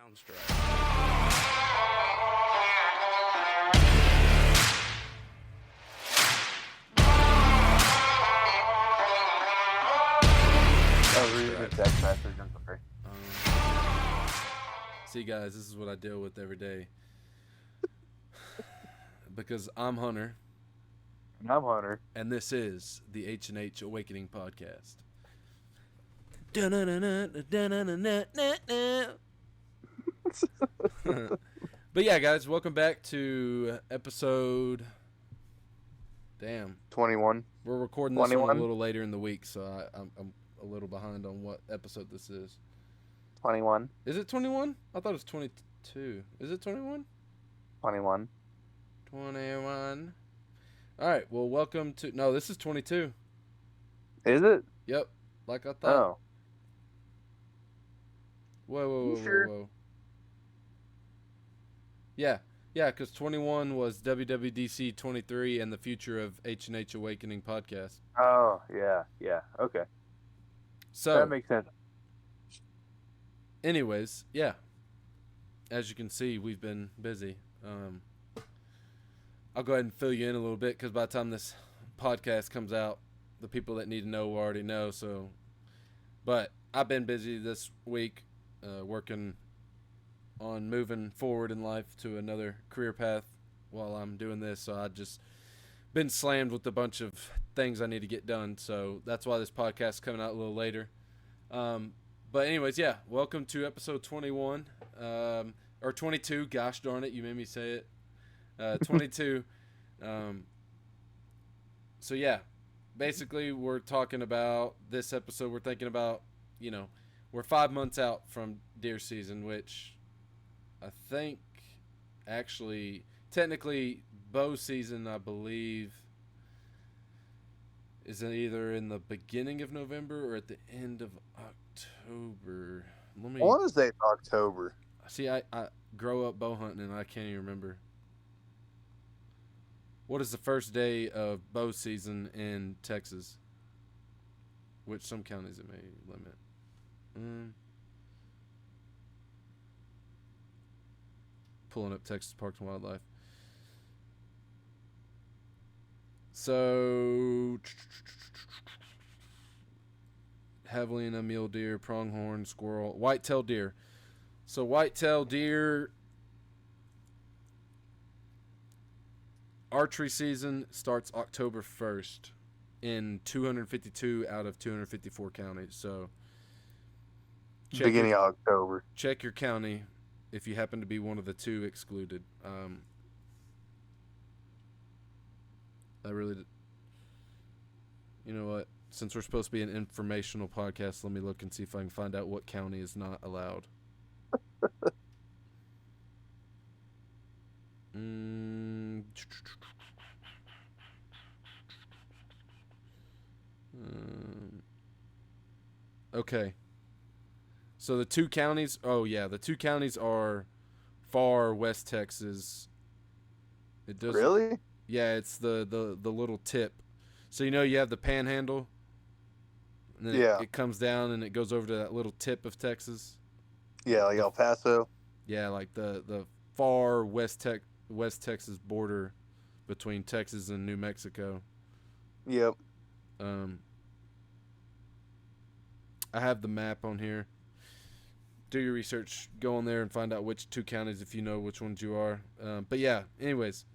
Text message, I'm sorry. See, guys, this is what I deal with every day. Because I'm Hunter. And I'm Hunter. And this is the H&H Awakening podcast. But yeah, guys, welcome back to episode... Damn. 21. We're recording this one a little later in the week, so I'm a little behind on what episode this is. 21. Is it 21? I thought it was 22. Is it 21? 21. 21. All right. Well, welcome to... No, this is 22. Is it? Yep. Like I thought. Oh. Whoa. Yeah, because 21 was WWDC 23 and the future of H&H Awakening podcast. Oh, yeah. Okay. So that makes sense. Anyways, yeah. As you can see, we've been busy. I'll go ahead and fill you in a little bit because by the time this podcast comes out, the people that need to know will already know. But I've been busy this week working on moving forward in life to another career path while I'm doing this. So I just been slammed with a bunch of things I need to get done. So that's why this podcast is coming out a little later. But anyways, yeah, welcome to episode 21, or 22. Gosh darn it, you made me say it. 22. So yeah, basically we're talking about this episode. We're thinking about, we're 5 months out from deer season, which I think actually technically bow season, I believe, is either in the beginning of November or at the end of October. I want to say October. See, I grow up bow hunting and I can't even remember. What is the first day of bow season in Texas? Which some counties it may limit. Pulling up Texas Parks and Wildlife. So, javelina, mule deer, pronghorn, squirrel, whitetail deer. So whitetail deer archery season starts October 1st in 252 out of 254 counties. So beginning of October. Check your county if you happen to be one of the two excluded. I really did. You know what? Since we're supposed to be an informational podcast, let me look and see if I can find out what county is not allowed. Okay. So the two counties, the two counties are far West Texas. It does. Really? Yeah, it's the little tip. So you have the Panhandle. And then it comes down and it goes over to that little tip of Texas. Yeah, like El Paso. Yeah, like the far West Texas border between Texas and New Mexico. Yep. I have the map on here. Do your research. Go on there and find out which two counties if you know which ones you are. But yeah, anyways,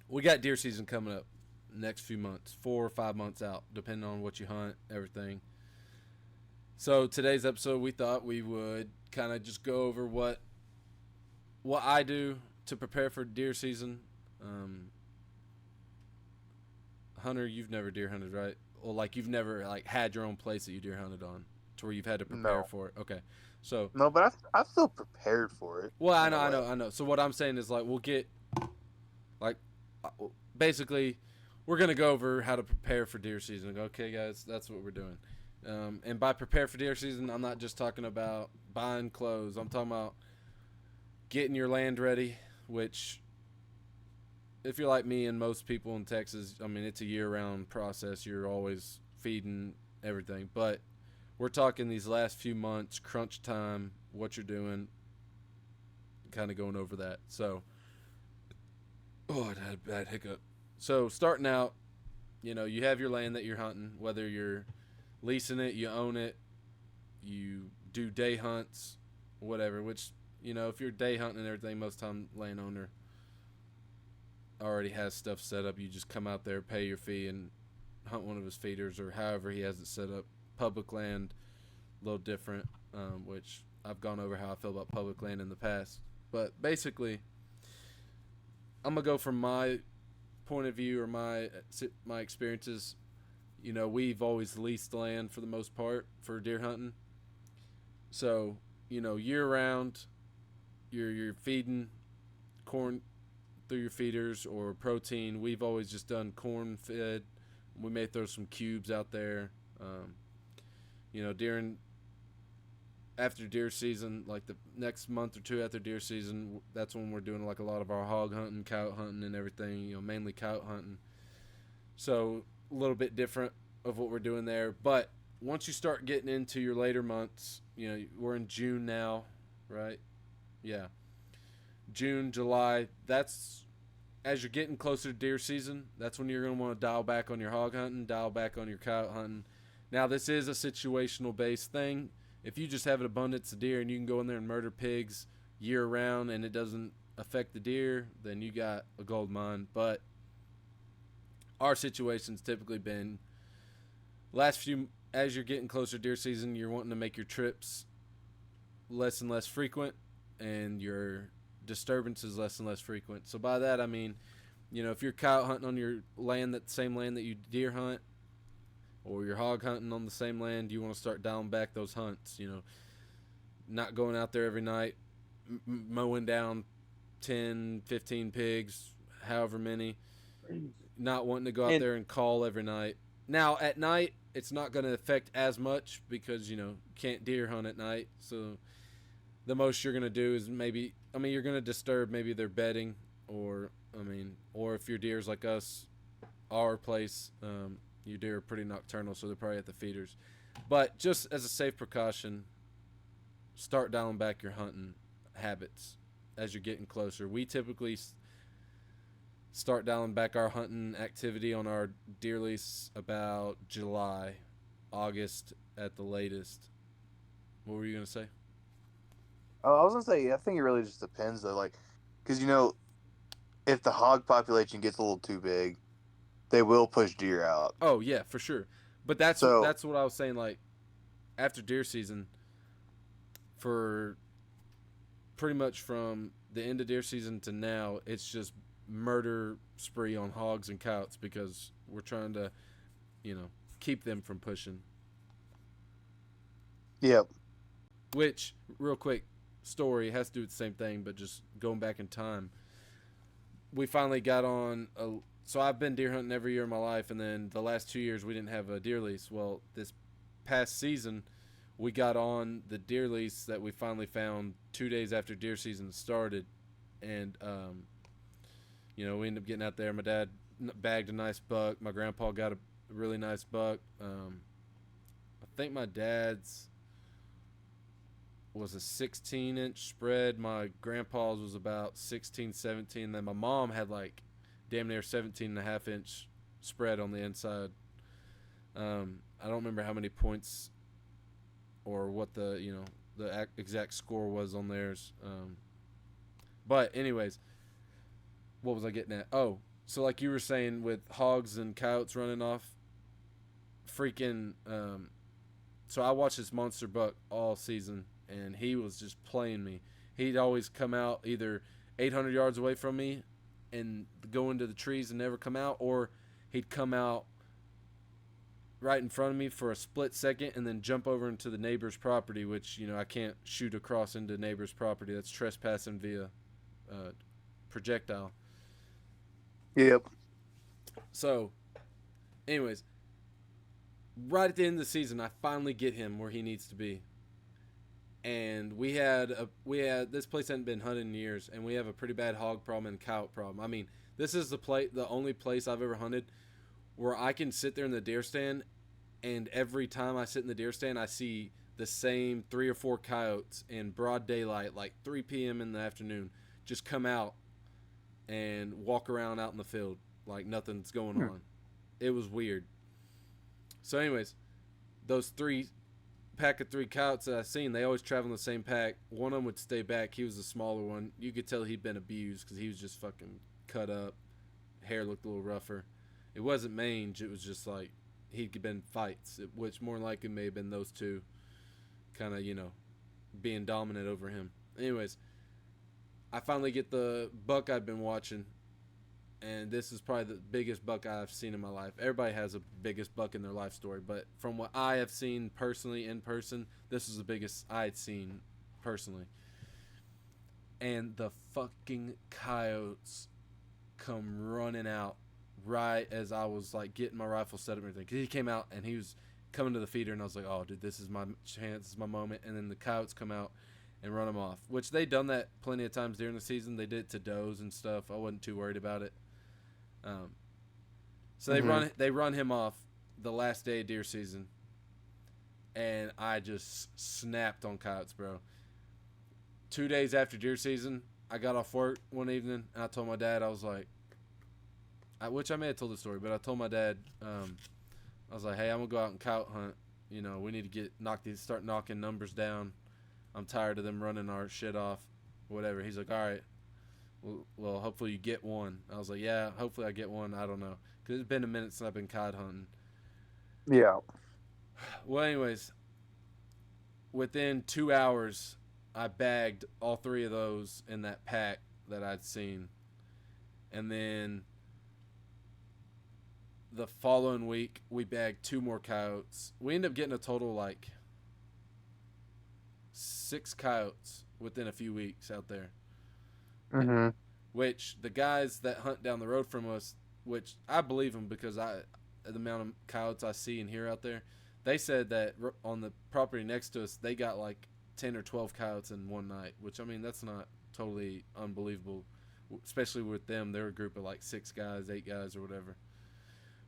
we got deer season coming up next few months, 4 or 5 months out, depending on what you hunt, everything. So today's episode, we thought we would kind of just go over what I do to prepare for deer season. Hunter, you've never deer hunted, right? Well, like you've never had your own place that you deer hunted on, to where you've had to prepare for it. Okay, so no, but I've still prepared for it. Well, I know. So what I'm saying is we'll get basically we're gonna go over how to prepare for deer season. Okay, guys, that's what we're doing. And by prepare for deer season, I'm not just talking about buying clothes. I'm talking about getting your land ready, which, if you're like me and most people in Texas, I mean, it's a year-round process. You're always feeding everything. But we're talking these last few months, crunch time, what you're doing, kind of going over that. So, oh, I had a bad hiccup. So starting out, you have your land that you're hunting, whether you're leasing it, you own it, you do day hunts, whatever. Which if you're day hunting and everything, most time landowner already has stuff set up. You just come out there, pay your fee, and hunt one of his feeders or however he has it set up. Public land, a little different, which I've gone over how I feel about public land in the past. But basically, I'm gonna go from my point of view or my experiences. We've always leased land for the most part for deer hunting. So year round, you're feeding corn through your feeders or protein. We've always just done corn fed. We may throw some cubes out there. During after deer season, like the next month or two after deer season, that's when we're doing like a lot of our hog hunting, cow hunting, and everything. Mainly cow hunting. So a little bit different of what we're doing there. But once you start getting into your later months, we're in June now, right? Yeah, June, July. That's as you're getting closer to deer season. That's when you're going to want to dial back on your hog hunting, dial back on your cow hunting. Now, this is a situational based thing. If you just have an abundance of deer and you can go in there and murder pigs year round and it doesn't affect the deer, then you got a gold mine. But our situation's typically been as you're getting closer to deer season, you're wanting to make your trips less and less frequent and your disturbances less and less frequent. So by that I mean, if you're cow hunting on your land, that same land that you deer hunt, or you're hog hunting on the same land, you want to start dialing back those hunts. Not going out there every night, mowing down 10, 15 pigs, however many. Not wanting to go out And there and call every night. Now, at night, it's not going to affect as much because, can't deer hunt at night. So the most you're going to do is you're going to disturb maybe their bedding or if your deer's like us, our place, your deer are pretty nocturnal, so they're probably at the feeders. But just as a safe precaution, start dialing back your hunting habits as you're getting closer. We typically start dialing back our hunting activity on our deer lease about July, August at the latest. What were you going to say? I was gonna say, I think it really just depends though, like, because if the hog population gets a little too big, they will push deer out. Oh yeah, for sure. But that's So that's what I was saying. Like after deer season, for pretty much from the end of deer season to now, it's just murder spree on hogs and cows because we're trying to, keep them from pushing. yep, Which, real quick, story has to do with the same thing, but just going back in time. We finally got on so I've been deer hunting every year of my life, and then the last 2 years we didn't have a deer lease. Well, this past season we got on the deer lease that we finally found 2 days after deer season started, and we ended up getting out there. My dad bagged a nice buck. My grandpa got a really nice buck. I think my dad's was a 16-inch spread. My grandpa's was about 16, 17. Then my mom had like damn near 17 and a half inch spread on the inside. I don't remember how many points or what the exact score was on theirs. But anyways, what was I getting at? Oh, so like you were saying with hogs and coyotes running off, freaking. So I watched this monster buck all season, and he was just playing me. He'd always come out either 800 yards away from me and go into the trees and never come out, or he'd come out right in front of me for a split second and then jump over into the neighbor's property, which I can't shoot across into neighbor's property. That's trespassing via projectile. yep. So, anyways, right at the end of the season, I finally get him where he needs to be. And we had this place hadn't been hunted in years, and we have a pretty bad hog problem and cow problem. I mean, this is the only place I've ever hunted where I can sit there in the deer stand, and every time I sit in the deer stand, I see the same 3 or 4 coyotes in broad daylight, like 3 p.m. in the afternoon, just come out and walk around out in the field like nothing's going Hmm. on. It was weird. So, anyways, those three pack of 3 coyotes that I seen, they always travel in the same pack. One of them would stay back. He was the smaller one. You could tell he'd been abused because he was just fucking cut up. Hair looked a little rougher. It wasn't mange. It was just like he'd been fights, which more likely may have been those two, kind of being dominant over him. Anyways, I finally get the buck I've been watching, and this is probably the biggest buck I've seen in my life. Everybody has a biggest buck in their life story, but from what I have seen personally in person, this is the biggest I had seen personally. And the fucking coyotes come running out right as I was like getting my rifle set up and everything. Cause he came out and he was coming to the feeder, and I was like, "Oh, dude, this is my chance, this is my moment." And then the coyotes come out and run him off, which they done that plenty of times during the season. They did it to does and stuff. I wasn't too worried about it. Um, so Hmm. they run him off the last day of deer season, and I just snapped on coyotes, bro. 2 days after deer season, I got off work one evening and I told my dad, I was like, which I may have told the story, but I told my dad, I was like, "Hey, I'm gonna go out and coyote hunt. We need to start knocking numbers down. I'm tired of them running our shit off, whatever." He's like, "All right, well, hopefully you get one." I was like, "Yeah, hopefully I get one. I don't know, because it's been a minute since I've been coyote hunting." Yeah. Well, anyways, within 2 hours, I bagged all three of those in that pack that I'd seen, and then the following week we bagged 2 more coyotes. We ended up getting a total like 6 coyotes within a few weeks out there. Hmm. Which the guys that hunt down the road from us, which I believe them because the amount of coyotes I see and hear out there, they said that on the property next to us they got like 10 or 12 coyotes in one night. Which, I mean, that's not totally unbelievable, especially with them. They're a group of like 6 guys, 8 guys, or whatever.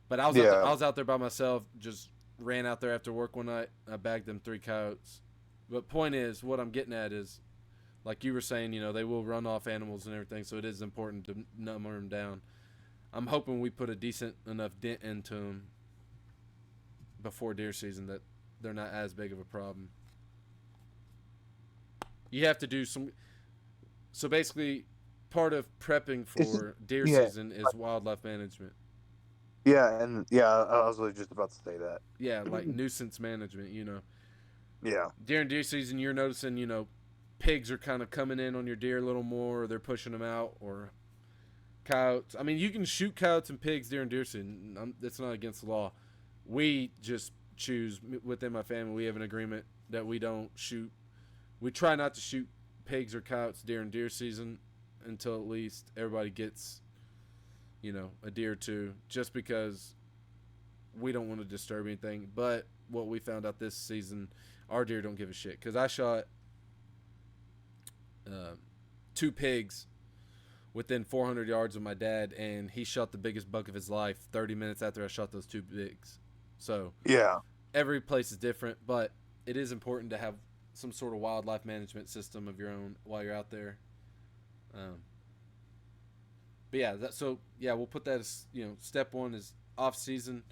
But I Yeah. was out there by myself. Just ran out there after work one night. I bagged them 3 coyotes. But point is, what I'm getting at is, like you were saying, they will run off animals and everything, so it is important to number them down. I'm hoping we put a decent enough dent into them before deer season that they're not as big of a problem. You have to do some. So basically, part of prepping It's just, for deer yeah. season is wildlife management. Yeah, and yeah, I was really just about to say that. Yeah, like nuisance management. Yeah. During deer season, you're noticing, pigs are kind of coming in on your deer a little more, or they're pushing them out, or coyotes. I mean, you can shoot coyotes and pigs during deer season. That's not against the law. We just choose within my family. We have an agreement that we don't shoot. We try not to shoot pigs or coyotes during deer season until at least everybody gets, a deer or two, just because we don't want to disturb anything. But what we found out this season, our deer don't give a shit. Because I shot uh, 2 pigs within 400 yards of my dad, and he shot the biggest buck of his life 30 minutes after I shot those 2 pigs. So Yeah. every place is different, but it is important to have some sort of wildlife management system of your own while you're out there. Um, but yeah, so yeah, we'll put that as step one is off season,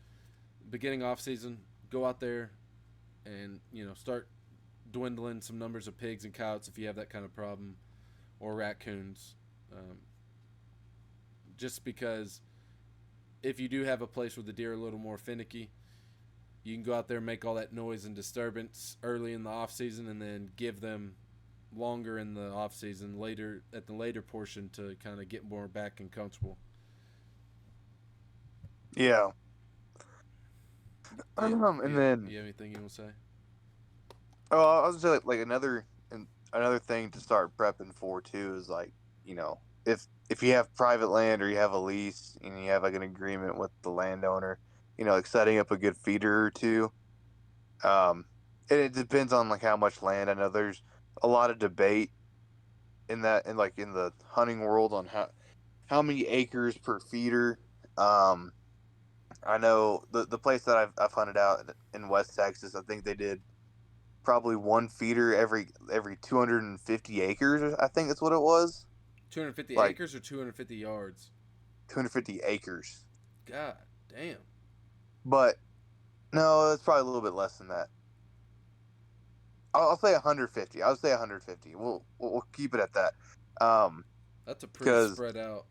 beginning off season. Go out there and start dwindling some numbers of pigs and coyotes if you have that kind of problem, or raccoons. Um, just because if you do have a place where the deer are a little more finicky, you can go out there and make all that noise and disturbance early in the off season, and then give them longer in the off season, later at the later portion, to kind of get more back and comfortable. Yeah. Yeah, And then, you have anything you want to say? oh, I was just like another thing to start prepping for too is like, if you have private land or you have a lease and you have like an agreement with the landowner, like setting up a good feeder or two. Um, and it depends on like how much land. I know there's a lot of debate in that, in like in the hunting world, on how many acres per feeder. Um, I know the place that I've hunted out in West Texas, I think they did probably one feeder every 250 acres. I think that's what it was. 250 Like acres or 250 yards? 250 acres. God damn. But no, it's probably a little bit less than that. I'll say 150. I'll say 150. We'll keep it at that. That's a pretty Because spread out.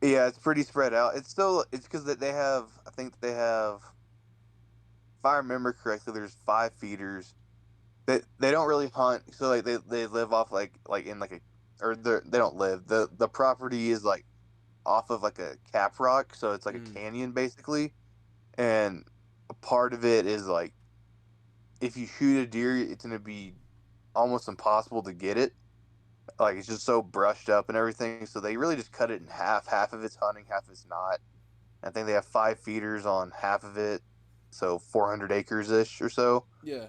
yeah, it's pretty spread out. It's because they have. I think they have. If I remember correctly, there's five feeders. They don't really hunt, so like they live off like in like a or they don't live. The property is like off of like a cap rock, so it's like a Mm, canyon basically, and a part of it is like if you shoot a deer, it's gonna be almost impossible to get it. Like it's just so brushed up and everything. So they really just cut it in half. Half of it's hunting, half is not. I think they have five feeders on half of it, so 400 acres ish or so. yeah.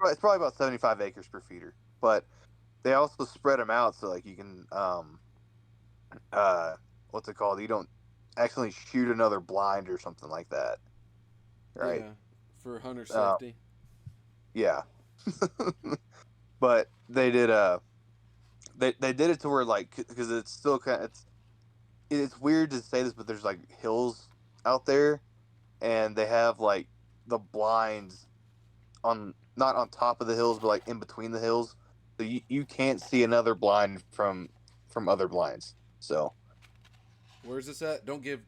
It's probably about 75 acres per feeder. But they also spread them out so like you can uh what's it called? You don't accidentally shoot another blind or something like that, right? Yeah. For hunter Uh, safety. yeah. But they did it to where like because it's still kind of it's weird to say this, but there's like hills out there, and they have like the blinds on not on top of the hills, but like in between the hills, so you can't see another blind from other blinds. So, Where's this at? Don't give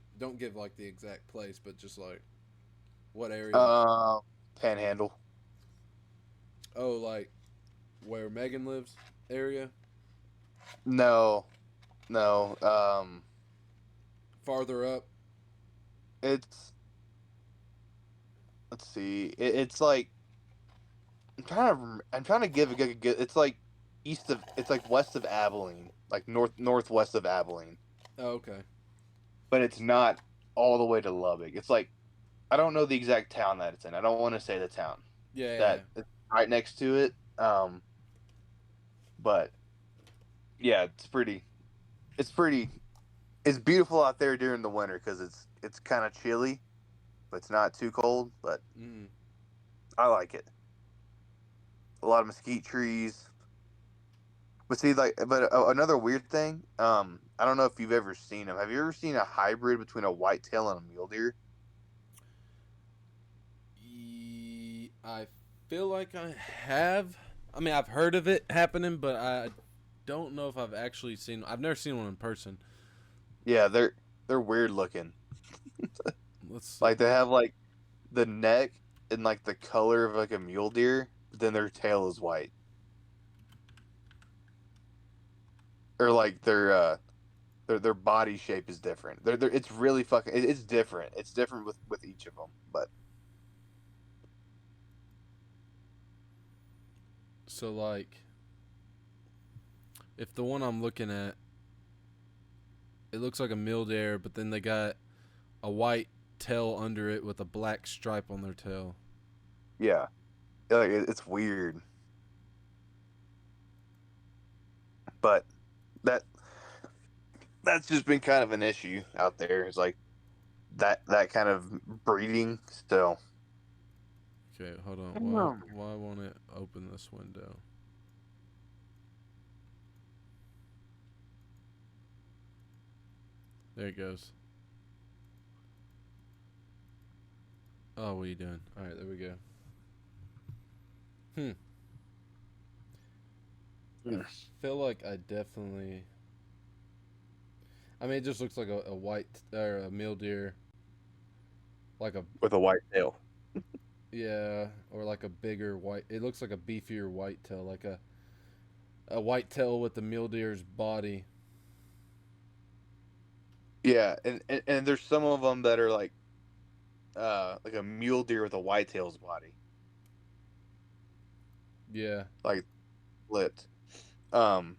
like the exact place, but just like what area? uh, Panhandle. Oh, like where Megan lives area? No, no. Farther up? It's let's see. It's like I'm trying to give a good. It's like it's like west of Abilene, like northwest of Abilene, Oh, okay. but it's not all the way to Lubbock. It's like I don't know the exact town that it's in. I don't want to say the town Yeah, yeah, yeah. that it's right next to it. But yeah, it's pretty, it's beautiful out there during the winter because it's kind of chilly, but it's not too cold. But Mm. I like it. A lot of mesquite trees. But see, like, another weird thing. I don't know if you've ever seen them. Have you ever seen a hybrid between a whitetail and a mule deer? I feel like I have. I mean, I've heard of it happening, but I don't know if I've actually seen. I've never seen one in person. Yeah, they're weird looking. Let's see. Like they have like the neck and like the color of like a mule deer, but then their tail is white. Or like their body shape is different. It's really fucking it's different. It's different with each of them. But So, like, if the one I'm looking at, it looks like a mule deer, but then they got a white tail under it with a black stripe on their tail. yeah, like it's weird. But that that's just been kind of an issue out there. It's like that kind of breeding. So Okay, hold on. Why um, why won't it open this window? There it goes. Oh, what are you doing? All right, there we go. Hmm. I feel like I definitely. I mean, it just looks like a white or a mule deer, like a with a white tail. yeah, or like a bigger white. It looks like a beefier white tail, like a white tail with the mule deer's body. Yeah, and there's some of them that are like a mule deer with a white tail's body, Yeah. like flipped. Um,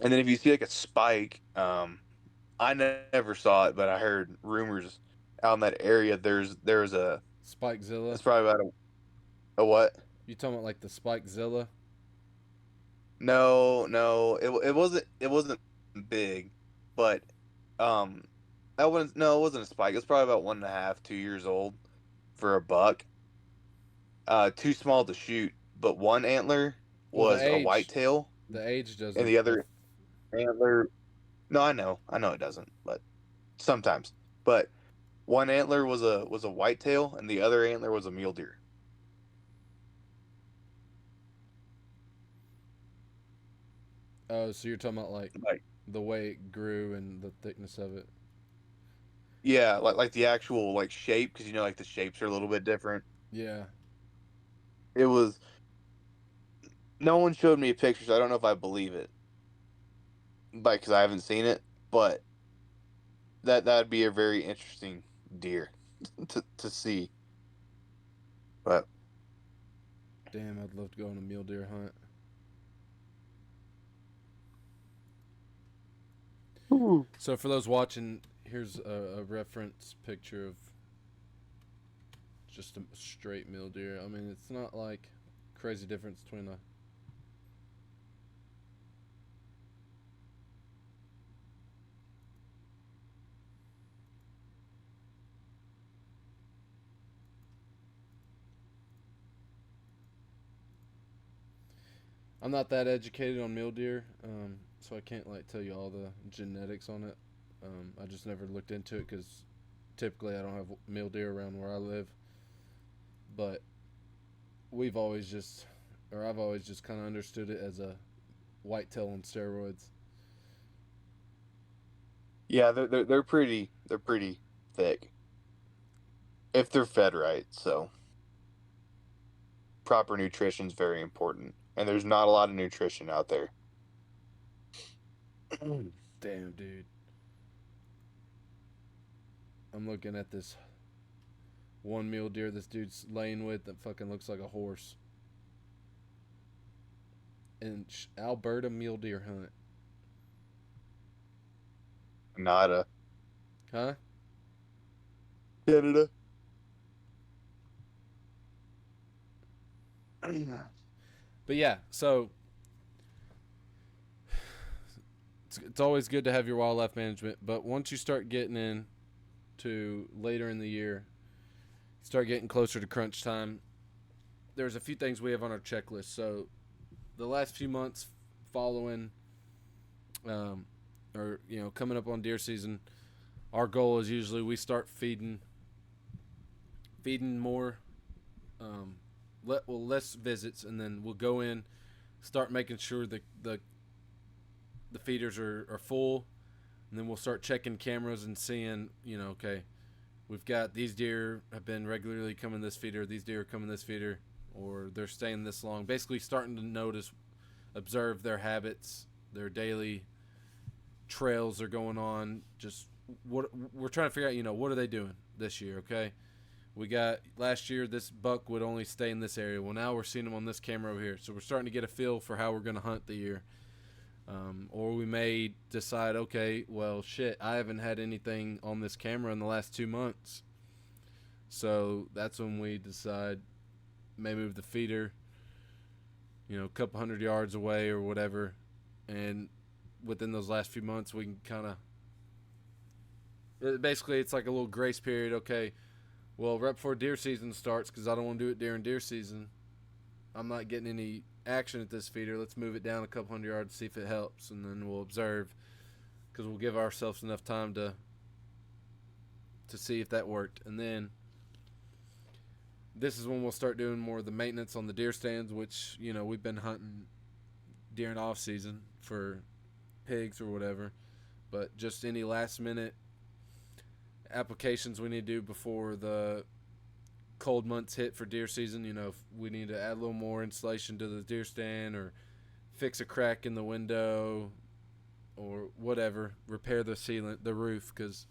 and then if you see like a spike, I never saw it, but I heard rumors out in that area. There's a Spikezilla. it's probably about a what? You talking about like the Spikezilla? No, no, it wasn't big, but um, that wasn't no, it wasn't a spike. It's probably about 1.5, 2 years old for a buck. Too small to shoot, but one antler Well, was a whitetail, the age and doesn't. the other antler. No, I know it doesn't, but sometimes. But one antler was a whitetail, and the other antler was a mule deer. Oh, so you're talking about like Like the way it grew and the thickness of it. yeah, like the actual like shape, because like the shapes are a little bit different. Yeah. It was no one showed me pictures. I don't know if I believe it, like because I haven't seen it, but that'd be a very interesting deer to see. But Damn, I'd love to go on a mule deer hunt. ooh. So for those watching, here's a reference picture of just a straight mule deer. I mean, it's not like crazy difference between a. I'm not that educated on mule deer, so I can't like tell you all the genetics on it. I just never looked into it because typically I don't have mule deer around where I live. But we've always just, or I've always just kind of understood it as a whitetail on steroids. Yeah, they're pretty thick if they're fed right. So proper nutrition is very important, and there's not a lot of nutrition out there. Damn, dude. I'm looking at this one mule deer this dude's laying with that fucking looks like a horse. And Alberta mule deer hunt. Nada. Huh? Canada. But yeah, so it's always good to have your wildlife management, but once you start getting in to later in the year, start getting closer to crunch time, there's a few things we have on our checklist. So the last few months following, or coming up on deer season, our goal is usually we start feeding more, less visits, and then we'll go in, start making sure the feeders are full, and then we'll start checking cameras and seeing, okay, we've got these deer have been regularly coming this feeder, these deer are coming this feeder, or they're staying this long. Basically, starting to notice, observe their habits, their daily trails are going on. Just what we're trying to figure out, what are they doing this year? Okay, we got last year this buck would only stay in this area. Well, now we're seeing him on this camera over here, so we're starting to get a feel for how we're going to hunt the year. Or we may decide, okay, well, shit, I haven't had anything on this camera in the last 2 months. So that's when we decide, may move the feeder, a couple hundred yards away or whatever. And within those last few months, we can kind of, basically, it's like a little grace period. Okay, well, right before deer season starts, because I don't want to do it during deer season, I'm not getting any action at this feeder. Let's move it down a couple hundred yards, see if it helps, and then we'll observe, because we'll give ourselves enough time to see if that worked. And then this is when we'll start doing more of the maintenance on the deer stands, which we've been hunting during off season for pigs or whatever, but just any last minute applications we need to do before the cold months hit for deer season. If we need to add a little more insulation to the deer stand, or fix a crack in the window, or whatever, repair the sealant, the roof, because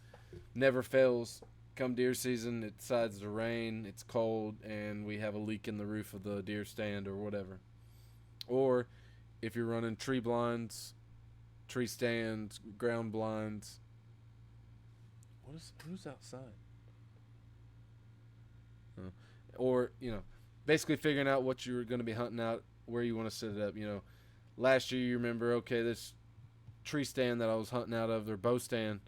never fails. Come deer season, it decides to rain, it's cold, and we have a leak in the roof of the deer stand or whatever. Or if you're running tree blinds, tree stands, ground blinds. Who's outside? Or basically figuring out what you're going to be hunting out, where you want to set it up. Last year you remember, okay, this tree stand that I was hunting out of, their bow stand,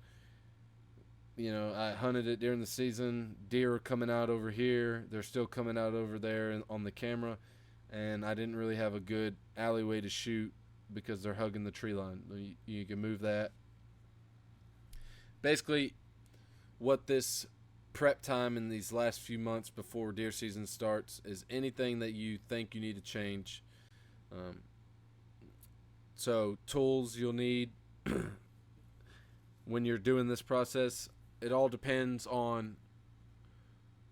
I hunted it during the season. Deer are coming out over here, they're still coming out over there on the camera, and I didn't really have a good alleyway to shoot because they're hugging the tree line. You can move that. Basically, what this prep time in these last few months before deer season starts is anything that you think you need to change. Um, so tools you'll need when you're doing this process, it all depends on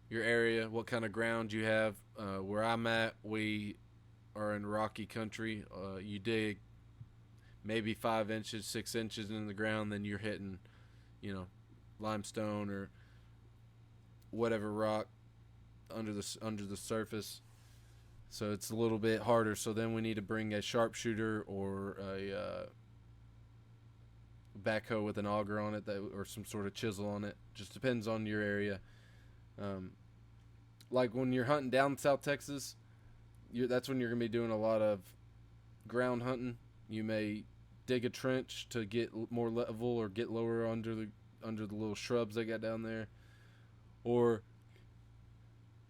your area, what kind of ground you have. Where I'm at, we are in rocky country. You dig maybe 5 inches, 6 inches in the ground, then you're hitting, you know, limestone or whatever rock under the surface. So it's a little bit harder. So then we need to bring a sharpshooter or a backhoe with an auger on it, or some sort of chisel on it. Just depends on your area. Um, like when you're hunting down South Texas, that's when you're gonna be doing a lot of ground hunting. You may dig a trench to get more level or get lower under the little shrubs they got down there, or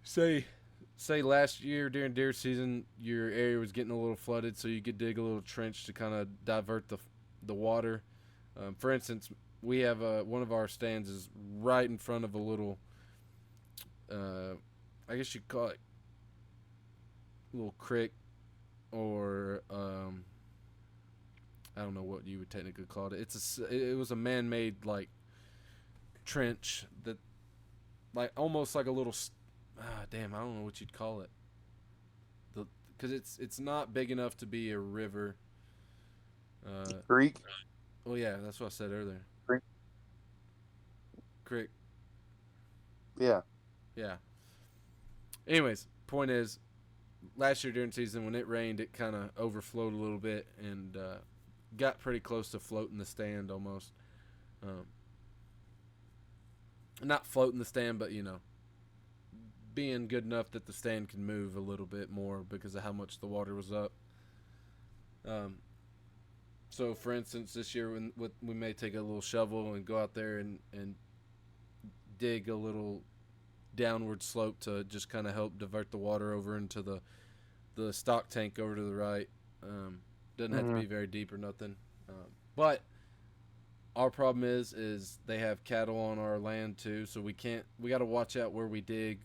say last year during deer season your area was getting a little flooded, so you could dig a little trench to kind of divert the water. For instance, we have one of our stands is right in front of a little, I guess you'd call it a little creek, or I don't know what you would technically call it. It was a man-made like trench that like almost like a little damn, I don't know what you'd call it. Because it's not big enough to be a river. Creek. Well, yeah, that's what I said earlier. Creek. Creek. Yeah. Yeah. Anyways, point is, last year during season when it rained, it kind of overflowed a little bit and got pretty close to floating the stand almost. Um, Not floating the stand, but being good enough that the stand can move a little bit more because of how much the water was up. So, for instance, this year we may take a little shovel and go out there and dig a little downward slope to just kind of help divert the water over into the stock tank over to the right. Doesn't have to be very deep or nothing. But our problem is they have cattle on our land too, so we got to watch out where we dig,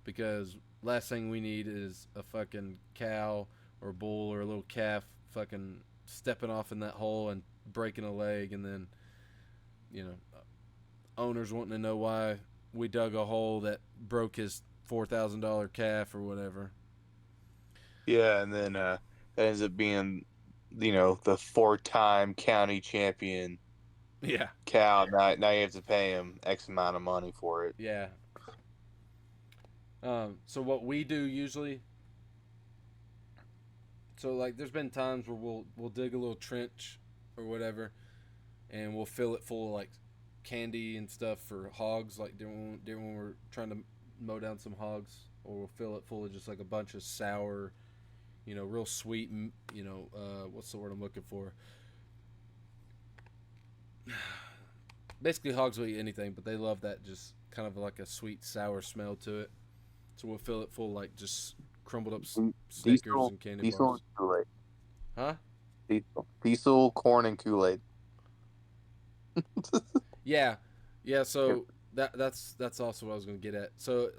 because last thing we need is a fucking cow or bull or a little calf fucking stepping off in that hole and breaking a leg, and then owners wanting to know why we dug a hole that broke his $4,000 calf or whatever. Yeah, and then that ends up being, the 4-time county champion Yeah. cow. Now you have to pay him X amount of money for it. Yeah. So what we do usually, so like there's been times where we'll dig a little trench or whatever, and we'll fill it full of like candy and stuff for hogs, like during when we're trying to mow down some hogs, or we'll fill it full of just like a bunch of sour, real sweet, what's the word I'm looking for? Basically, hogs will eat anything, but they love that just kind of like a sweet sour smell to it. So we'll fill it full like just crumbled up Snickers and candy Diesel bars. and Kool-Aid. Huh? Diesel, corn, and Kool-Aid. Yeah, yeah. So that's also what I was going to get at. So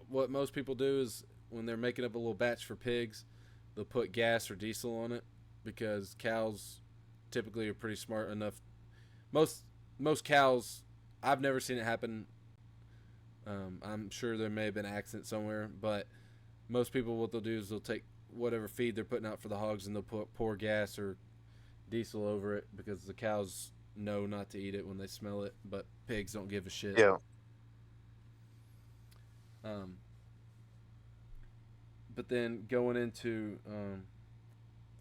what most people do is when they're making up a little batch for pigs, they'll put gas or diesel on it, because cows typically are pretty smart enough. Most cows, I've never seen it happen. I'm sure there may have been an accident somewhere, but most people, what they'll do is they'll take whatever feed they're putting out for the hogs and they'll pour gas or diesel over it, because the cows know not to eat it when they smell it, but pigs don't give a shit. Yeah. But then going into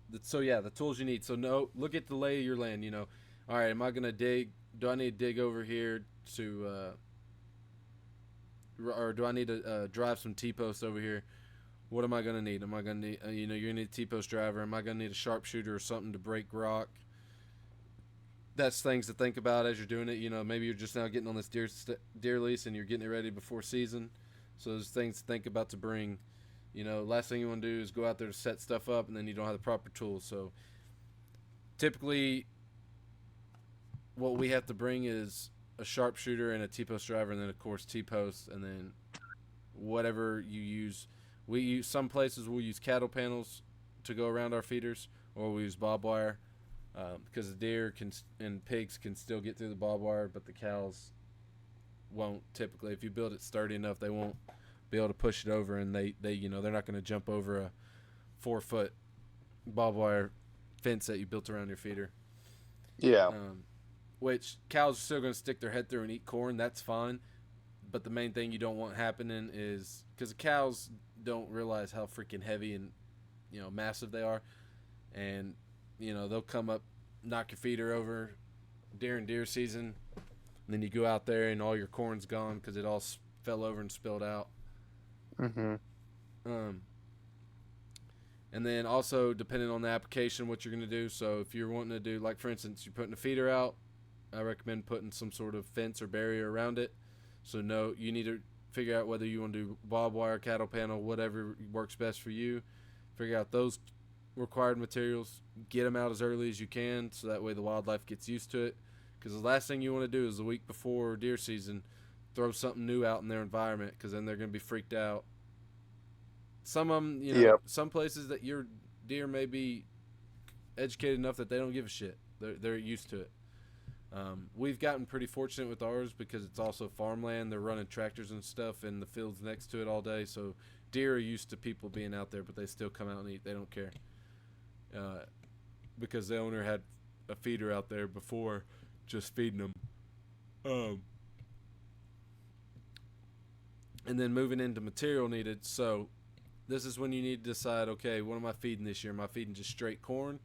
the tools you need. So look at the lay of your land. All right, am I gonna dig? Do I need to dig over here to, or do I need to drive some T-posts over here? What am I gonna need? Am I gonna need, you're gonna need a T-post driver? Am I gonna need a sharpshooter or something to break rock? That's things to think about as you're doing it. Maybe you're just now getting on this deer lease and you're getting it ready before season. So there's things to think about to bring Last thing you want to do is go out there to set stuff up and then you don't have the proper tools. So typically, what we have to bring is a sharpshooter and a T-post driver, and then of course T-posts, and then whatever you use. We use some places we'll use cattle panels to go around our feeders, or we use barbed wire because the deer can and pigs can still get through the barbed wire, but the cows won't typically. If you build it sturdy enough, they won't be able to push it over, and they're not going to jump over a 4 foot barbed wire fence that you built around your feeder. Yeah. Which cows are still going to stick their head through and eat corn. That's fine, but the main thing you don't want happening is because the cows don't realize how freaking heavy and massive they are, and they'll come up, knock your feeder over during deer season, and then you go out there and all your corn's gone because it all fell over and spilled out. Mm-hmm. Um, and then also depending on the application, what you're going to do. So if you're wanting to do, like for instance, you're putting a feeder out, I recommend putting some sort of fence or barrier around it. So no, you need to figure out whether you want to do barbed wire, cattle panel, whatever works best for you. Figure out those required materials. Get them out as early as you can, so that way the wildlife gets used to it. Because the last thing you want to do is the week before deer season, throw something new out in their environment, because then they're going to be freaked out. Some of them, Yep. some places that your deer may be educated enough that they don't give a shit. They're used to it. We've gotten pretty fortunate with ours because it's also farmland. They're running tractors and stuff in the fields next to it all day. So deer are used to people being out there, but they still come out and eat. They don't care. Because the owner had a feeder out there before just feeding them. And then moving into material needed. So this is when you need to decide, okay, what am I feeding this year? Am I feeding just straight corn?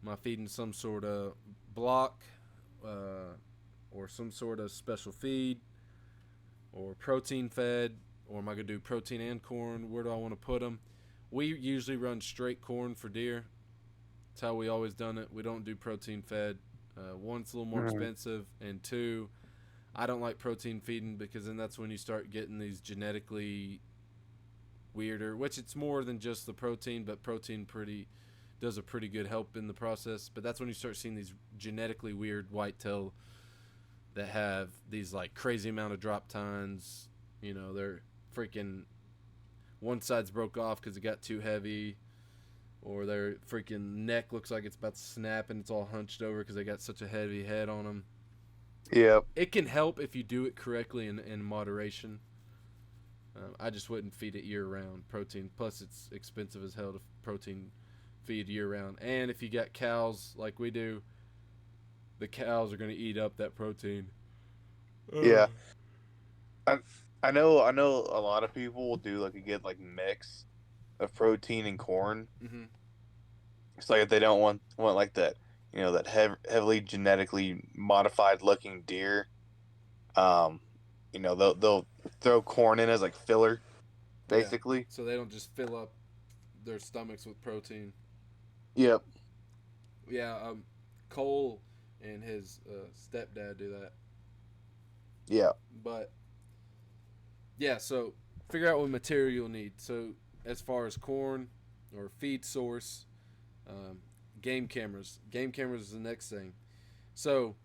Am I feeding some sort of block or some sort of special feed or protein fed? Or am I going to do protein and corn? Where do I want to put them? We usually run straight corn for deer. That's how we always done it. We don't do protein fed. One, it's a little more Mm-hmm. expensive, and two, I don't like protein feeding because then that's when you start getting these genetically weirder, which it's more than just the protein, but protein does a pretty good help in the process. But that's when you start seeing these genetically weird whitetail that have these like crazy amount of drop tines. They're freaking one side's broke off because it got too heavy, or their freaking neck looks like it's about to snap and it's all hunched over because they got such a heavy head on them. Yep. It can help if you do it correctly in moderation. I just wouldn't feed it year round protein. Plus, it's expensive as hell to protein feed year round. And if you got cows like we do, the cows are going to eat up that protein. Yeah. I I know a lot of people will do like a good like mix of protein and corn. Mm-hmm. It's like if they don't want like that, that heavily genetically modified looking deer. Um, they'll throw corn in as like filler, Yeah. basically. So they don't just fill up their stomachs with protein. Yep. Yeah. Cole and his stepdad do that. Yeah. But yeah, so figure out what material you'll need. So as far as corn or feed source, um, game cameras. Game cameras is the next thing. So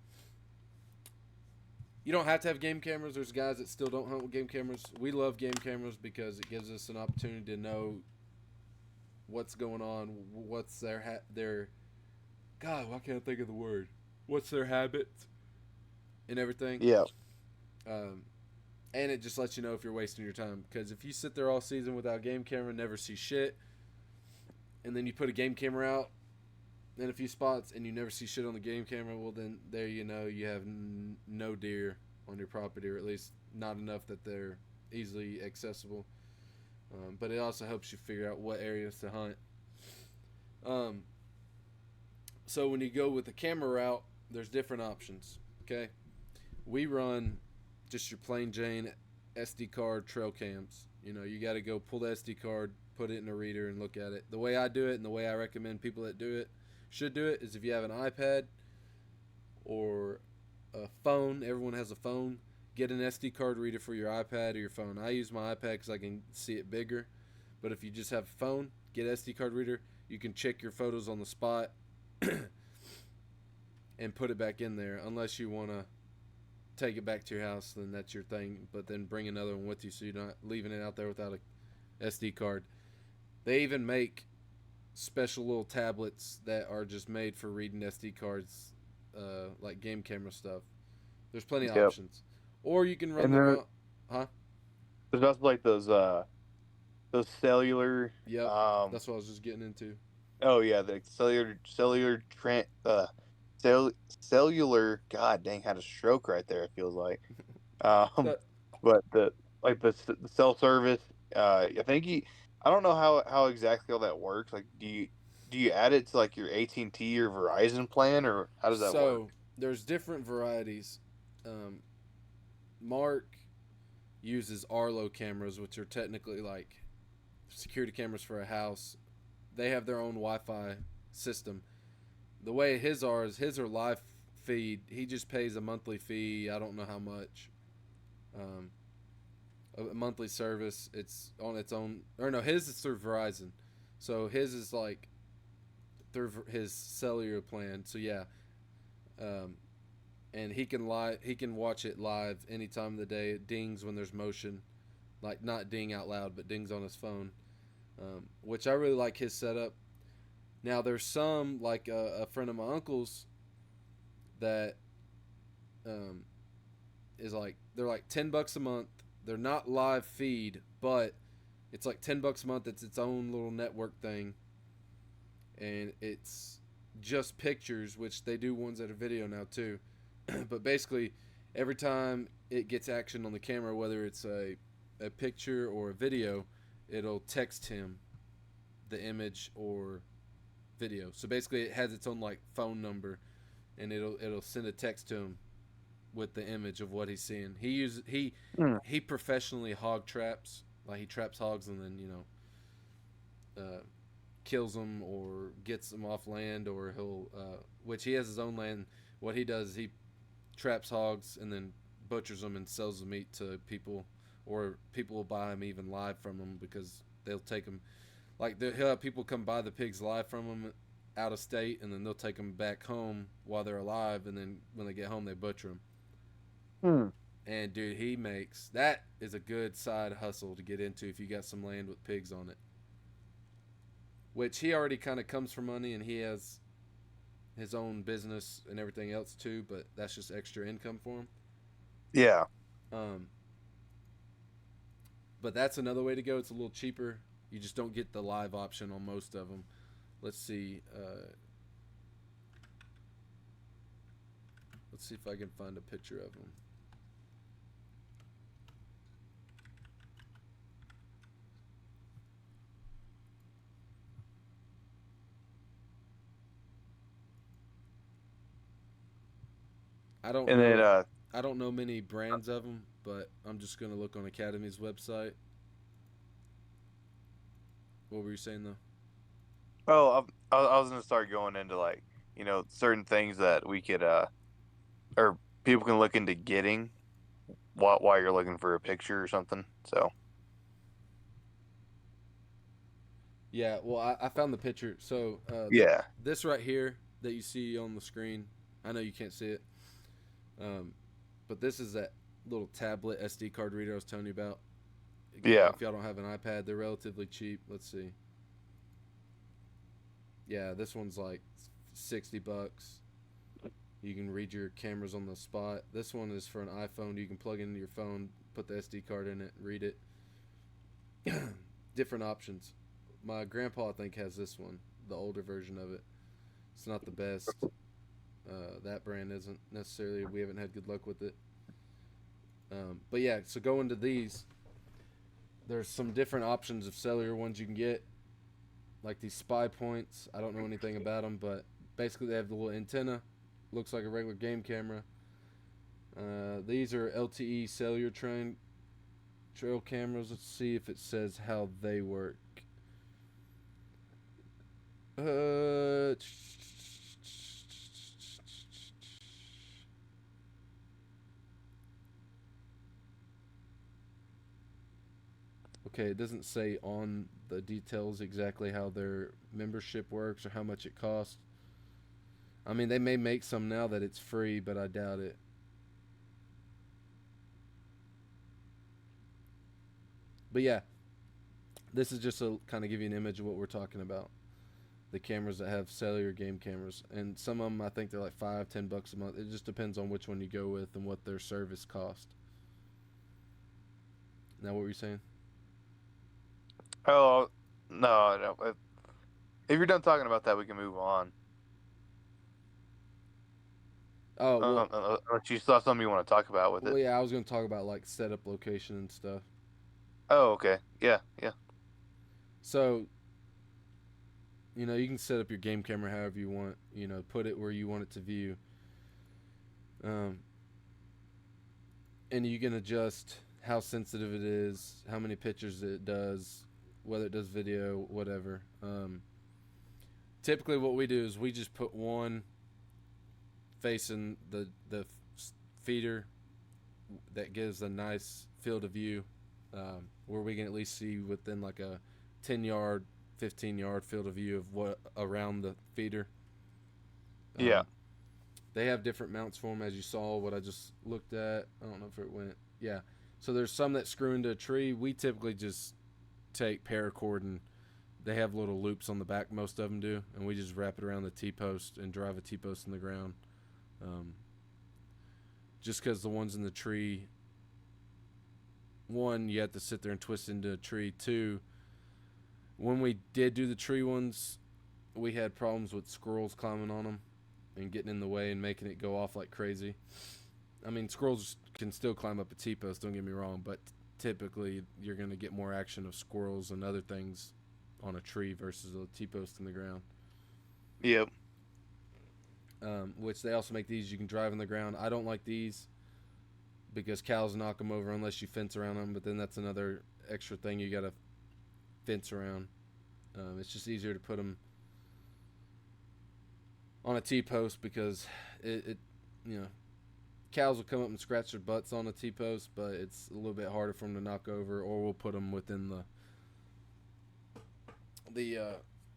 you don't have to have game cameras. There's guys that still don't hunt with game cameras. We love game cameras because it gives us an opportunity to know what's going on, what's their God, why can't I think of the word? What's their habits and everything. Yeah. Um, and it just lets you know if you're wasting your time. Because if you sit there all season without a game camera, never see shit, and then you put a game camera out in a few spots and you never see shit on the game camera, well then there you have no deer on your property, or at least not enough that they're easily accessible. But it also helps you figure out what areas to hunt. Um, so when you go with the camera route, there's different options. Okay, we run just your plain Jane SD card trail cams. You got to go pull the SD card, put it in a reader, and look at it. The way I do it, and the way I recommend people that do it should do it, is if you have an iPad or a phone. Everyone has a phone. Get an SD card reader for your iPad or your phone. I use my iPad because I can see it bigger. But if you just have a phone, get SD card reader, you can check your photos on the spot and put it back in there. Unless you want to take it back to your house, then that's your thing. But then bring another one with you so you're not leaving it out there without a SD card. They even make special little tablets that are just made for reading SD cards, like game camera stuff. There's plenty of Yep. options. Or you can run And the then route. Huh? there's also like those cellular Yep. um That's what I was just getting into. oh yeah, the cell, cellular, god dang, had a stroke right there, it feels like. Um That, but the cell service, I think I don't know how exactly all that works. Like do you add it to like your AT&T or Verizon plan, or how does that work? so there's different varieties. Um, Mark uses Arlo cameras, which are technically like security cameras for a house. They have their own Wi-Fi system. The way his are live feed. He just pays a monthly fee. I don't know how much. Um, a monthly service. It's on its own. Or no, his is through Verizon. So his is like through his cellular plan. So yeah, um, and he can watch it live any time of the day. It dings when there's motion, like not ding out loud, but dings on his phone, which I really like his setup. Now there's some like a friend of my uncle's that um, is like they're like $10 a month. They're not live feed, but it's like $10 a month. It's its own little network thing, and it's just pictures, which they do ones that are video now too. But basically, every time it gets action on the camera, whether it's a picture or a video, it'll text him the image or video. So basically, it has its own like phone number, and it'll send a text to him with the image of what he's seeing. Hmm. He professionally hog traps, like he traps hogs and then uh, kills them or gets them off land, or he'll which he has his own land. What he does is he traps hogs and then butchers them and sells the meat to people, or people will buy them even live from him because they'll take them. Like he'll have people come buy the pigs live from him out of state, and then they'll take them back home while they're alive, and then when they get home, they butcher them. Hmm. And dude, he makes that is a good side hustle to get into if you got some land with pigs on it. Which he already kind of comes from money, and he has his own business and everything else too. But that's just extra income for him. Yeah. Um, but that's another way to go. It's a little cheaper. You just don't get the live option on most of them. Let's see. Let's see if I can find a picture of them. I don't And then know. I don't know many brands of them, but I'm just gonna look on Academy's website. What were you saying though? I was gonna start going into like, certain things that we could or people can look into getting while you're looking for a picture or something. So Yeah, well, I found the picture. So yeah. this right here that you see on the screen, I know you can't see it, um, but this is that little tablet SD card reader I was telling you about. Yeah. If y'all don't have an iPad, they're relatively cheap. Let's see. Yeah, this one's like $60. You can read your cameras on the spot. This one is for an iPhone. You can plug it into your phone, put the SD card in it, read it. Different options. My grandpa, I think, has this one, the older version of it. It's not the best. That brand isn't necessarily. We haven't had good luck with it. But yeah, so go into these. There's some different options of cellular ones you can get, like these spy points. I don't know anything about them, but basically they have the little antenna. Looks like a regular game camera. These are LTE cellular trail cameras. Let's see if it says how they work. Uh, Okay, it doesn't say on the details exactly how their membership works or how much it costs. I mean, they may make some now that it's free, but I doubt it. But yeah, this is just to kind of give you an image of what we're talking about. The cameras that have cellular game cameras, and some of them I think they're like $5-10 a month. It just depends on which one you go with and what their service cost. Now, what were you saying? Oh no, no. If you're done talking about that, we can move on. Oh well, Unless you saw something you want to talk about with well it. yeah, I was going to talk about like setup location and stuff. Oh, okay. Yeah, yeah, So you can set up your game camera however you want. Put it where you want it to view, um, and you can adjust how sensitive it is, how many pictures it does, whether it does video, whatever. Typically, what we do is we just put one facing the feeder that gives a nice field of view, where we can at least see within like a 10 yard, 15 yard field of view of what around the feeder. yeah, Um, they have different mounts for them, as you saw. What I just looked at, I don't know if it went. Yeah, so there's some that screw into a tree. We typically just take paracord and they have little loops on the back. Most of them do, and we just wrap it around the T post and drive a T post in the ground. Um, just because the ones in the tree, one, you have to sit there and twist into a tree. Two, when we did do the tree ones, we had problems with squirrels climbing on them and getting in the way and making it go off like crazy. I mean, squirrels can still climb up a T post, don't get me wrong, but typically you're going to get more action of squirrels and other things on a tree versus a T post in the ground. yep, Which they also make these you can drive in the ground. I don't like these because cows knock them over unless you fence around them, but then that's another extra thing you got to fence around. It's just easier to put them on a T post because it you know cows will come up and scratch their butts on a T post, but it's a little bit harder for them to knock over. Or we'll put them within the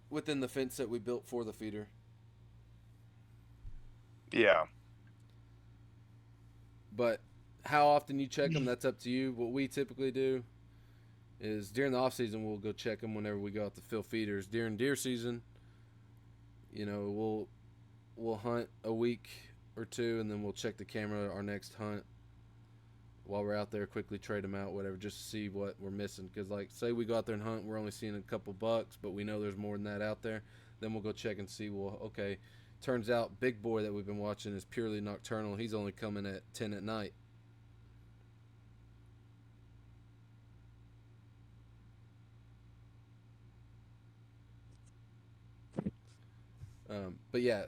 within the fence that we built for the feeder. yeah, But how often you check them, that's up to you. What we typically do is during the off season we'll go check them whenever we go out to fill feeders. During deer season, we'll hunt a week or two, and then we'll check the camera our next hunt while we're out there. Quickly trade them out, whatever, just to see what we're missing. Because like, say we go out there and hunt, we're only seeing a couple bucks, but we know there's more than that out there. Then we'll go check and see. Well, okay, turns out Big Boy that we've been watching is purely nocturnal. He's only coming at 10 at night. But yeah,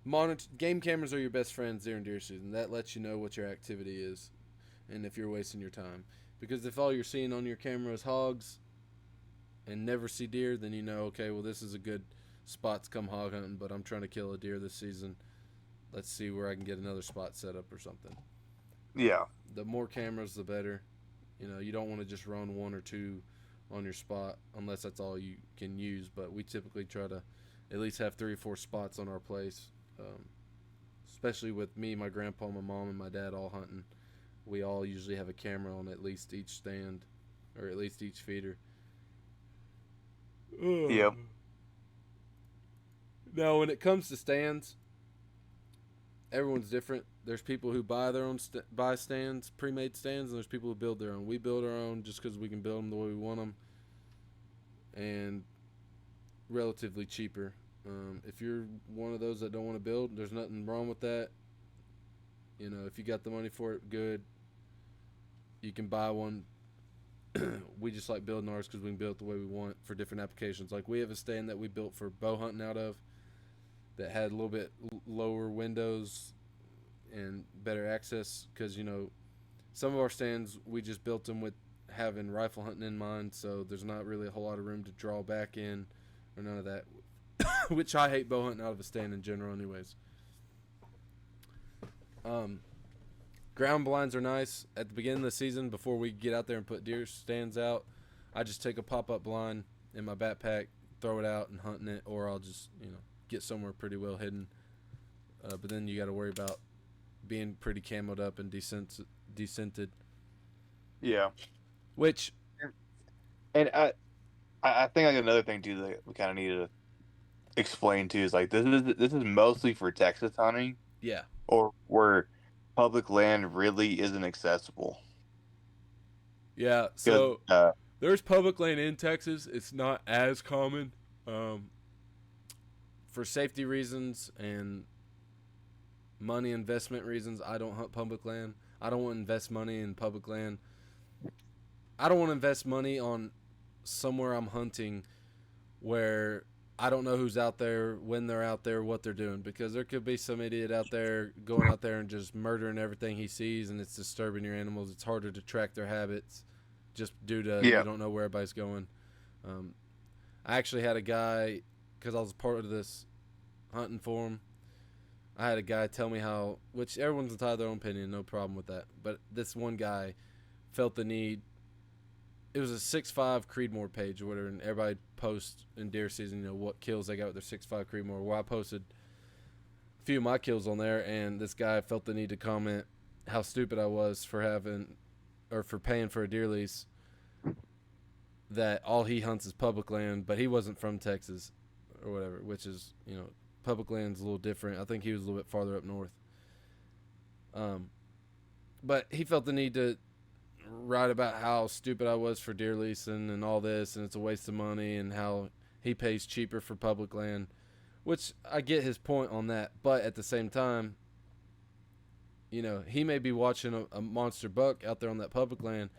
monitor game cameras are your best friends during deer season. That lets you know what your activity is and if you're wasting your time. Because if all you're seeing on your camera is hogs and never see deer, then you know, okay, well, this is a good spot to come hog hunting, but I'm trying to kill a deer this season. Let's see where I can get another spot set up or something. yeah, The more cameras, the better. You don't want to just run one or two on your spot unless that's all you can use. But we typically try to at least have 3 or 4 spots on our place, especially with me, my grandpa, my mom, and my dad all hunting. We all usually have a camera on at least each stand or at least each feeder. yep, Now, when it comes to stands, everyone's different. There's people who buy their own buy stands, pre-made stands, and there's people who build their own. We build our own just because we can build them the way we want them, and relatively cheaper. If you're one of those that don't want to build, there's nothing wrong with that. If you got the money for it, good. You can buy one. We just like building ours because we can build it the way we want for different applications. Like we have a stand that we built for bow hunting out of that had a little bit lower windows and better access because some of our stands we just built them with having rifle hunting in mind, so there's not really a whole lot of room to draw back in or none of that. Which I hate bow hunting out of a stand in general, anyways. Um, Ground blinds are nice at the beginning of the season before we get out there and put deer stands out. I just take a pop up blind in my backpack, throw it out and hunting it, or I'll just get somewhere pretty well hidden. But then you got to worry about being pretty camoed up and decented, Yeah. which And I think like another thing too that we kind of need to explain too is like this is mostly for Texas hunting yeah, or where public land really isn't accessible yeah. because So there's public land in Texas. It's not as common um, for safety reasons and money investment reasons. I don't hunt public land. I don't want to invest money in public land. I don't want to invest money on somewhere I'm hunting where I don't know who's out there, when they're out there, what they're doing, because there could be some idiot out there going out there and just murdering everything he sees, and it's disturbing your animals. It's harder to track their habits just due to you yeah, don't know where everybody's going. Um, I actually had a guy, because I was part of this hunting forum, I had a guy tell me how, which everyone's entitled to their own opinion, no problem with that, but this one guy felt the need. It was a 6'5" Creedmoor page or whatever, and everybody posts in deer season, what kills they got with their 6'5" Creedmoor. Well, I posted a few of my kills on there, and this guy felt the need to comment how stupid I was for having or for paying for a deer lease that all he hunts is public land, but he wasn't from Texas or whatever, which is, public land's a little different. I think he was a little bit farther up north. But he felt the need to write about how stupid I was for deer leasing and all this, and it's a waste of money, and how he pays cheaper for public land, which I get his point on that. But at the same time, he may be watching a monster buck out there on that public land,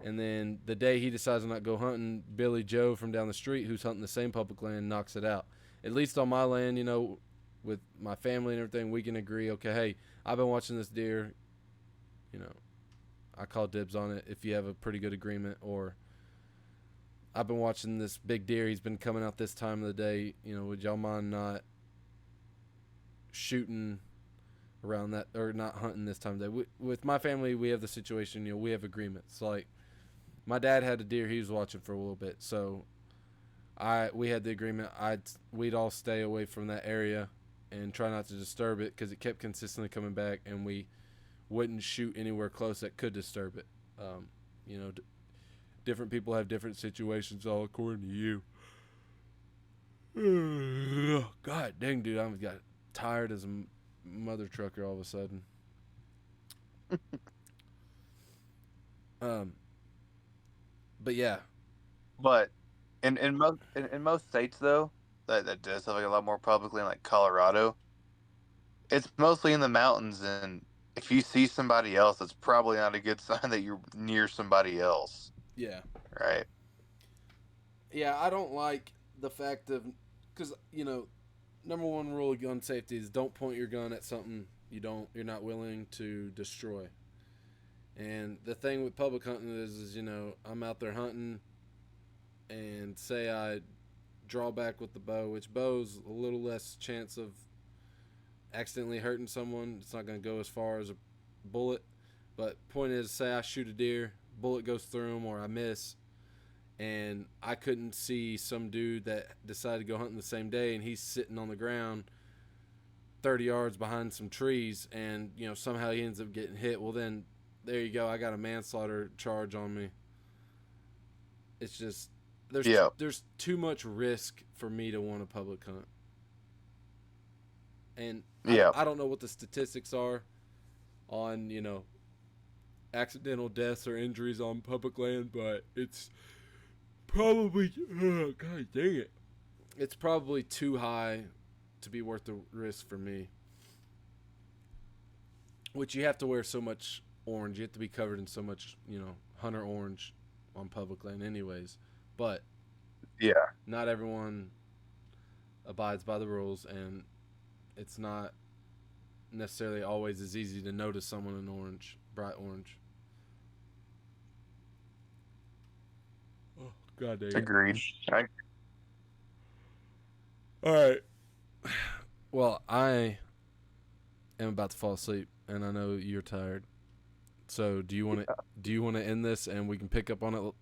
and then the day he decides to not go hunting, Billy Joe from down the street, who's hunting the same public land, knocks it out. At least on my land, with my family and everything, we can agree, okay, hey, I've been watching this deer, I call dibs on it if you have a pretty good agreement, or I've been watching this big deer, he's been coming out this time of the day, would y'all mind not shooting around that, or not hunting this time of day? With my family, we have the situation, we have agreements. Like, my dad had a deer he was watching for a little bit, so we had the agreement we'd all stay away from that area and try not to disturb it, because it kept consistently coming back, and we wouldn't shoot anywhere close that could disturb it. Different people have different situations, all according to you. God dang, dude, I got tired as a mother trucker all of a sudden. Um, but yeah, but in most states though that does have like a lot more public land, like Colorado, it's mostly in the mountains, and if you see somebody else, it's probably not a good sign that you're near somebody else, yeah, right? yeah. I don't like the fact of, because number one rule of gun safety is don't point your gun at something you're not willing to destroy. And the thing with public hunting is I'm out there hunting, and say I draw back with the bow, which bow's a little less chance of accidentally hurting someone. It's not going to go as far as a bullet. But point is, say I shoot a deer, bullet goes through him, or I miss, and I couldn't see some dude that decided to go hunting the same day, and he's sitting on the ground 30 yards behind some trees, and somehow he ends up getting hit. Well, then there you go. I got a manslaughter charge on me. It's just Yeah, there's too much risk for me to want a public hunt, and yeah, I don't know what the statistics are on accidental deaths or injuries on public land, but it's probably, oh, god dang it, it's probably too high to be worth the risk for me. Which you have to wear so much orange, you have to be covered in so much hunter orange on public land anyways. But yeah, not everyone abides by the rules, and it's not necessarily always as easy to notice someone in orange, bright orange. Oh, god dang it. agreed. All right. Well, I am about to fall asleep, and I know you're tired. So, do you want to end this and we can pick up on it?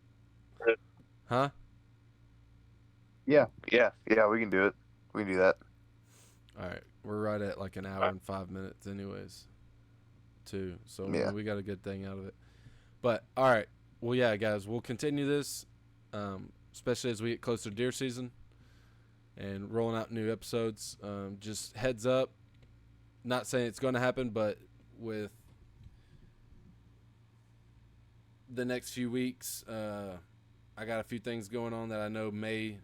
Huh? Yeah. We can do it. We can do that. All right. We're right at like an hour and 5 minutes, anyways. Too. So I Yeah. mean, we got a good thing out of it. But all right. Well, yeah, guys, we'll continue this, especially as we get closer to deer season and rolling out new episodes. Just heads up. Not saying it's going to happen, but with the next few weeks, I got a few things going on that I know may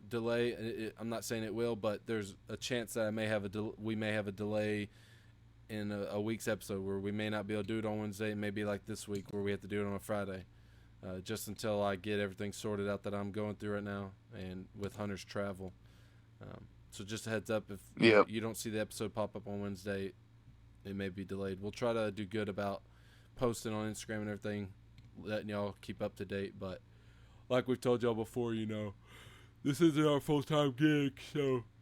delay. I'm not saying it will, but there's a chance that we may have a delay in a week's episode where we may not be able to do it on Wednesday. It may be like this week where we have to do it on a Friday, just until I get everything sorted out that I'm going through right now and with Hunter's travel. So just a heads up, if Yep. you don't see the episode pop up on Wednesday, it may be delayed. We'll try to do good about posting on Instagram and everything, letting y'all keep up to date. But like we've told y'all before, this isn't our full-time gig, so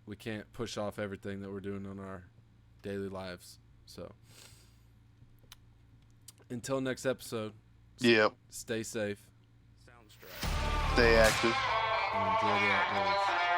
we can't push off everything that we're doing on our daily lives. So until next episode, Yep. stay safe Stay active. and enjoy the outdoors.